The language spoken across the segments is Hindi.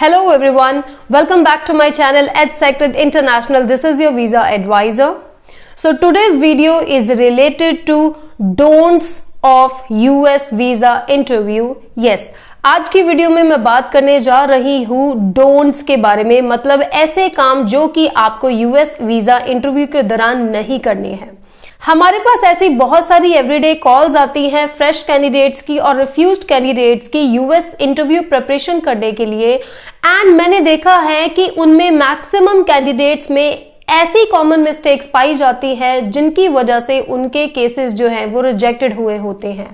Hello everyone, welcome back to my channel EdSecret International. This is your visa advisor. So today's video is related to don'ts of US visa interview. Yes, आज की वीडियो में मैं बात करने जा रही हूँ डोंट्स के बारे में, मतलब ऐसे काम जो कि आपको यूएस वीजा इंटरव्यू के दौरान नहीं करने हैं। हमारे पास ऐसी बहुत सारी एवरीडे कॉल्स आती हैं फ्रेश कैंडिडेट्स की और रिफ्यूज्ड कैंडिडेट्स की यूएस इंटरव्यू प्रिपरेशन करने के लिए, एंड मैंने देखा है कि उनमें मैक्सिमम कैंडिडेट्स में ऐसी कॉमन मिस्टेक्स पाई जाती हैं जिनकी वजह से उनके केसेस जो हैं वो रिजेक्टेड हुए होते हैं।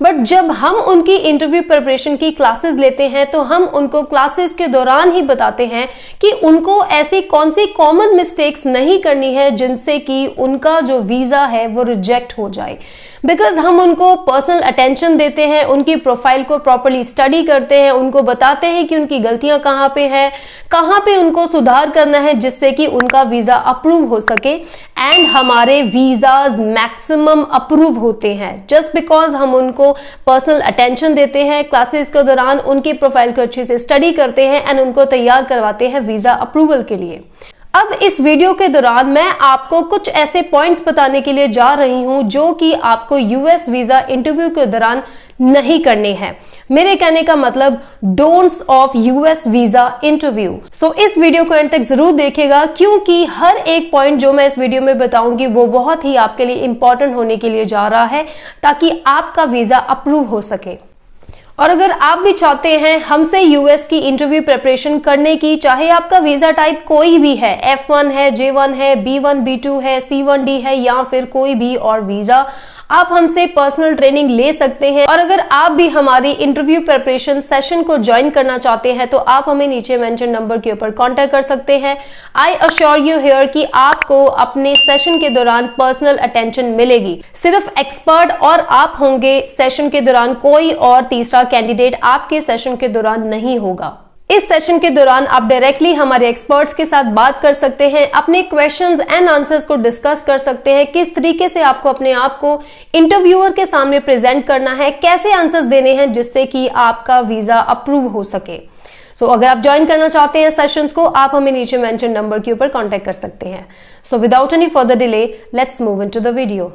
बट जब हम उनकी इंटरव्यू प्रिपरेशन की क्लासेस लेते हैं तो हम उनको क्लासेस के दौरान ही बताते हैं कि उनको ऐसी कौन सी कॉमन मिस्टेक्स नहीं करनी है जिनसे कि उनका जो वीजा है वो रिजेक्ट हो जाए। बिकॉज हम उनको पर्सनल अटेंशन देते हैं, उनकी प्रोफाइल को प्रॉपरली स्टडी करते हैं, उनको बताते हैं कि उनकी गलतियां कहाँ पे है, कहाँ पे उनको सुधार करना है जिससे कि उनका वीजा अप्रूव हो सके। एंड हमारे वीजाज मैक्सिमम अप्रूव होते हैं जस्ट बिकॉज हम उनको पर्सनल अटेंशन देते हैं, क्लासेस के दौरान उनकी प्रोफाइल को अच्छे से स्टडी करते हैं एंड उनको तैयार करवाते हैं वीजा अप्रूवल के लिए। अब इस वीडियो के दौरान मैं आपको कुछ ऐसे पॉइंट्स बताने के लिए जा रही हूं जो कि आपको यूएस वीजा इंटरव्यू के दौरान नहीं करने हैं। मेरे कहने का मतलब don'ts of US visa interview. So इस वीडियो को एंड तक जरूर देखिएगा क्योंकि हर एक पॉइंट जो मैं इस वीडियो में बताऊंगी वो बहुत ही आपके लिए इंपॉर्टेंट होने के लिए जा रहा है ताकि आपका वीजा अप्रूव हो सके। और अगर आप भी चाहते हैं हमसे यूएस की इंटरव्यू प्रिपरेशन करने की, चाहे आपका वीजा टाइप कोई भी है, F1 है, J1 है, B1 B2 है, C1D है या फिर कोई भी और वीजा, आप हमसे पर्सनल ट्रेनिंग ले सकते हैं। और अगर आप भी हमारी इंटरव्यू प्रिपरेशन सेशन को ज्वाइन करना चाहते हैं तो आप हमें नीचे मेंशन नंबर के ऊपर कांटेक्ट कर सकते हैं। आई अश्योर यू हियर कि आपको अपने सेशन के दौरान पर्सनल अटेंशन मिलेगी। सिर्फ एक्सपर्ट और आप होंगे सेशन के दौरान, कोई और तीसरा कैंडिडेट आपके सेशन के दौरान नहीं होगा। इस सेशन के दौरान आप डायरेक्टली हमारे एक्सपर्ट्स के साथ बात कर सकते हैं, अपने क्वेश्चंस एंड आंसर्स को डिस्कस कर सकते हैं, किस तरीके से आपको अपने आप को इंटरव्यूअर के सामने प्रेजेंट करना है, कैसे आंसर्स देने हैं जिससे कि आपका वीजा अप्रूव हो सके। सो अगर आप ज्वाइन करना चाहते हैं सेशंस को, आप हमें नीचे मेंशन नंबर के ऊपर कांटेक्ट कर सकते हैं। So without any further delay let's move into the video.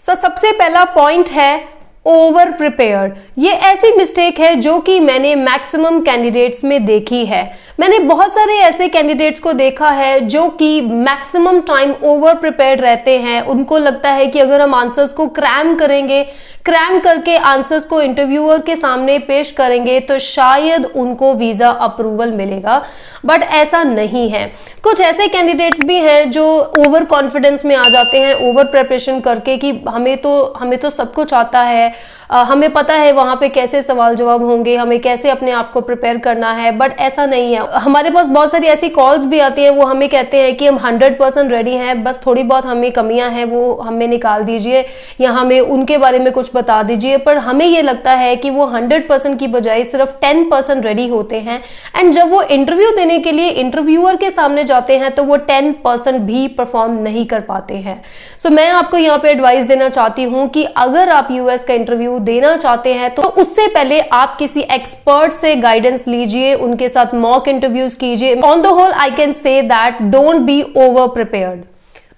सबसे पहला पॉइंट है ओवर प्रिपेयर्ड। ये ऐसी मिस्टेक है जो कि मैंने मैक्सिमम कैंडिडेट्स में देखी है। मैंने बहुत सारे ऐसे कैंडिडेट्स को देखा है जो कि मैक्सिमम टाइम ओवर प्रिपेयर्ड रहते हैं। उनको लगता है कि अगर हम आंसर्स को क्रैम करेंगे, क्रैम करके आंसर्स को इंटरव्यूअर के सामने पेश करेंगे तो शायद उनको वीजा अप्रूवल मिलेगा, बट ऐसा नहीं है। कुछ ऐसे कैंडिडेट्स भी हैं जो ओवर कॉन्फिडेंस में आ जाते हैं ओवर प्रिपरेशन करके कि हमें तो सब कुछ आता है, हमें पता है वहां पे कैसे सवाल जवाब होंगे, हमें कैसे अपने आप को प्रिपेयर करना है, बट ऐसा नहीं है। हमारे पास बहुत सारी ऐसी कॉल्स भी आती हैं, वो हमें कहते हैं कि हम 100% रेडी हैं, बस थोड़ी बहुत हमें कमियां हैं वो हमें निकाल दीजिए या हमें उनके बारे में कुछ बता दीजिए। पर हमें ये लगता है कि वो 100% की बजाय सिर्फ 10% रेडी होते हैं एंड जब वो इंटरव्यू देने के लिए इंटरव्यूअर के सामने जाते हैं तो वो 10% भी परफॉर्म नहीं कर पाते हैं। सो मैं आपको यहाँ पे एडवाइस देना चाहती हूँ कि अगर आप यूएस का इंटरव्यू देना चाहते हैं तो उससे पहले आप किसी एक्सपर्ट से गाइडेंस लीजिए, उनके साथ मॉक इंटरव्यूज कीजिए। On the whole I can say that don't be over prepared.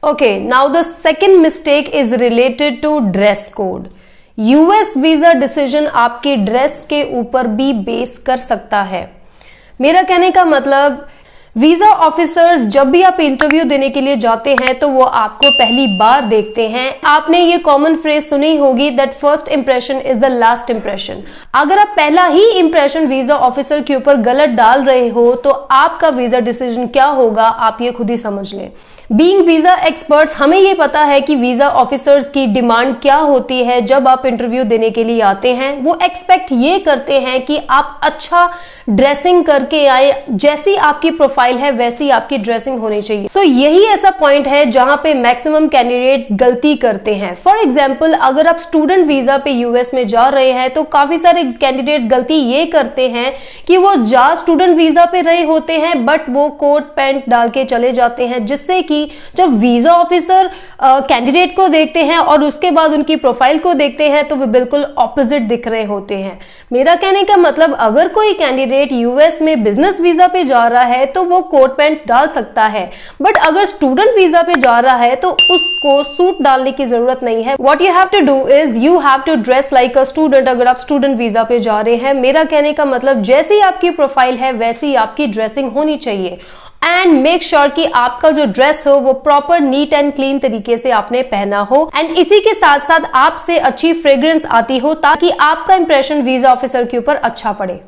Okay, now the second mistake is related to dress code. US visa decision आपके ड्रेस के ऊपर भी बेस कर सकता है। मेरा कहने का मतलब वीजा ऑफिसर्स जब भी आप इंटरव्यू देने के लिए जाते हैं तो वो आपको पहली बार देखते हैं। आपने ये कॉमन फ्रेज सुनी होगी that first impression is the last impression. अगर आप पहला ही इंप्रेशन वीजा ऑफिसर के ऊपर गलत डाल रहे हो तो आपका वीजा डिसीजन क्या होगा आप ये खुद ही समझ लें। बीइंग वीजा एक्सपर्ट्स हमें ये पता है कि वीजा ऑफिसर्स की डिमांड क्या होती है जब आप इंटरव्यू देने के लिए आते हैं। वो एक्सपेक्ट ये करते हैं कि आप अच्छा ड्रेसिंग करके आए, जैसी आपकी प्रोफाइल है वैसी आपकी ड्रेसिंग होनी चाहिए। सो यही ऐसा पॉइंट है जहां पे मैक्सिमम कैंडिडेट्स गलती करते हैं। फॉर एग्जाम्पल, अगर आप स्टूडेंट वीजा पे यूएस में जा रहे हैं तो काफी सारे कैंडिडेट्स गलती ये करते हैं कि वो जा स्टूडेंट वीजा पे रहे होते हैं बट वो कोट पैंट डाल के चले जाते हैं जिससे कि कि जब वीजा ऑफिसर कैंडिडेट को देखते हैं और उसके बाद उनकी प्रोफाइल को देखते हैं तो वे बिल्कुल ऑपोजिट दिख रहे होते हैं। मेरा कहने का मतलब, अगर कोई कैंडिडेट यूएस में बिजनेस वीजा पे जा रहा है तो वो कोट पैंट डाल सकता है, बट अगर स्टूडेंट वीजा पे जा रहा है तो उसको सूट डालने की जरूरत नहीं है। What you have to do is you have to dress like a student. अगर आप स्टूडेंट वीजा पे जा रहे हैं, मेरा कहने का मतलब जैसी आपकी प्रोफाइल है वैसी आपकी ड्रेसिंग होनी चाहिए। एंड मेक श्योर कि आपका जो ड्रेस हो वो प्रॉपर नीट एंड क्लीन तरीके से आपने पहना हो, एंड इसी के साथ साथ आपसे अच्छी फ्रेग्रेंस आती हो ताकि आपका इंप्रेशन वीजा ऑफिसर के ऊपर अच्छा पड़े।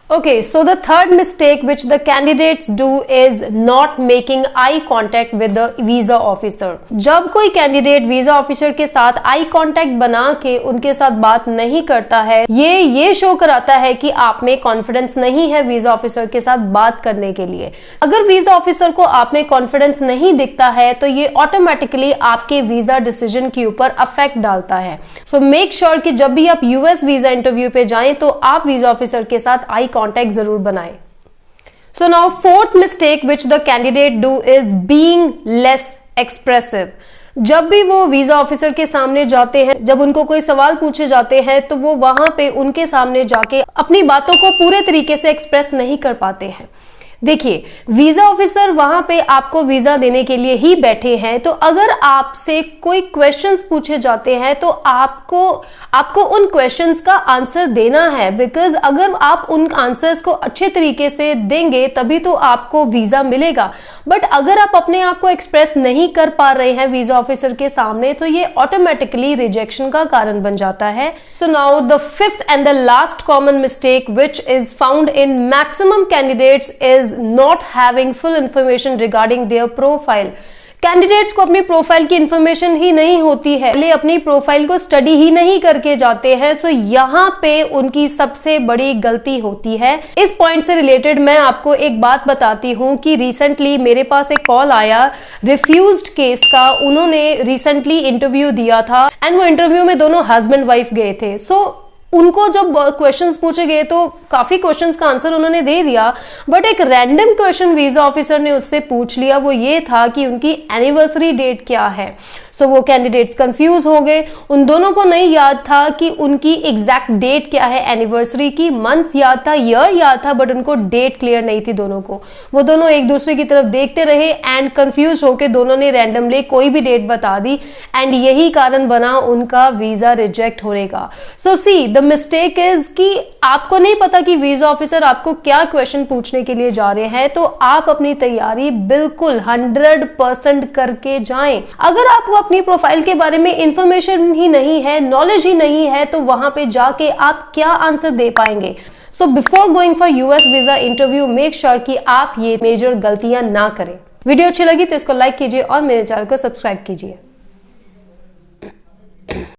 Okay, so the third mistake which the candidates do is not making eye contact with the visa officer. जब कोई कैंडिडेट वीजा ऑफिसर के साथ आई कांटेक्ट बना के उनके साथ बात नहीं करता है, ये शो कराता है कि आप में कॉन्फिडेंस नहीं है वीजा ऑफिसर के साथ बात करने के लिए। अगर वीजा ऑफिसर को आप में कॉन्फिडेंस नहीं दिखता है तो ये ऑटोमेटिकली आपके वीजा डिसीजन के ऊपर अफेक्ट डालता है। सो मेक श्योर कि जब भी आप यूएस वीजा इंटरव्यू पे जाएं तो आप वीजा ऑफिसर के साथ आई कॉन्टैक्ट जरूर बनाएं। So now fourth mistake which the candidate do is being less expressive. जब भी वो वीजा ऑफिसर के सामने जाते हैं, जब उनको कोई सवाल पूछे जाते हैं तो वो वहां पे उनके सामने जाके अपनी बातों को पूरे तरीके से एक्सप्रेस नहीं कर पाते हैं। देखिए, वीजा ऑफिसर वहां पे आपको वीजा देने के लिए ही बैठे हैं, तो अगर आपसे कोई क्वेश्चंस पूछे जाते हैं तो आपको उन क्वेश्चंस का आंसर देना है, बिकॉज अगर आप उन आंसर्स को अच्छे तरीके से देंगे तभी तो आपको वीजा मिलेगा। बट अगर आप अपने आप को एक्सप्रेस नहीं कर पा रहे हैं वीजा ऑफिसर के सामने तो ये ऑटोमेटिकली रिजेक्शन का कारण बन जाता है। So now the fifth and the last common mistake which is found in maximum candidates is not having full information regarding their profile. Candidates को अपनी प्रोफाइल की इंफॉर्मेशन ही नहीं होती है, ले अपनी प्रोफाइल को स्टडी ही नहीं करके जाते हैं। सो यहाँ पे उनकी सबसे बड़ी गलती होती है। इस पॉइंट से रिलेटेड मैं आपको एक बात बताती हूँ कि रिसेंटली मेरे पास एक कॉल आया रिफ्यूज्ड केस का। उन्होंने रिसेंटली इंटरव्यू दिया था एंड वो इंटरव्यू में दोनों हस्बैंड वाइफ गए थे। सो उनको जब क्वेश्चंस पूछे गए तो काफी क्वेश्चंस का आंसर उन्होंने दे दिया, बट एक रैंडम क्वेश्चन वीजा ऑफिसर ने उससे पूछ लिया। वो ये था कि उनकी एनिवर्सरी डेट क्या है। सो वो कैंडिडेट्स कंफ्यूज हो गए। उन दोनों को नहीं याद था कि उनकी एग्जैक्ट डेट क्या है एनिवर्सरी की। मंथ याद था, ईयर याद था, बट उनको डेट क्लियर नहीं थी दोनों को। वो दोनों एक दूसरे की तरफ देखते रहे एंड कंफ्यूज होकर दोनों ने रैंडमली कोई भी डेट बता दी एंड यही कारण बना उनका वीजा रिजेक्ट होने का। सो सी द मिस्टेक इज कि आपको नहीं पता कि वीजा ऑफिसर आपको क्या क्वेश्चन पूछने के लिए जा रहे हैं, तो आप अपनी तैयारी बिल्कुल 100% करके जाएं। अगर आपको अपनी प्रोफाइल के बारे में इंफॉर्मेशन ही नहीं है, नॉलेज ही नहीं है, तो वहां पे जाके आप क्या आंसर दे पाएंगे। So before going for US visa interview make sure कि आप ये मेजर गलतियां ना करें। वीडियो अच्छी लगी तो इसको लाइक कीजिए और मेरे चैनल को सब्सक्राइब कीजिए।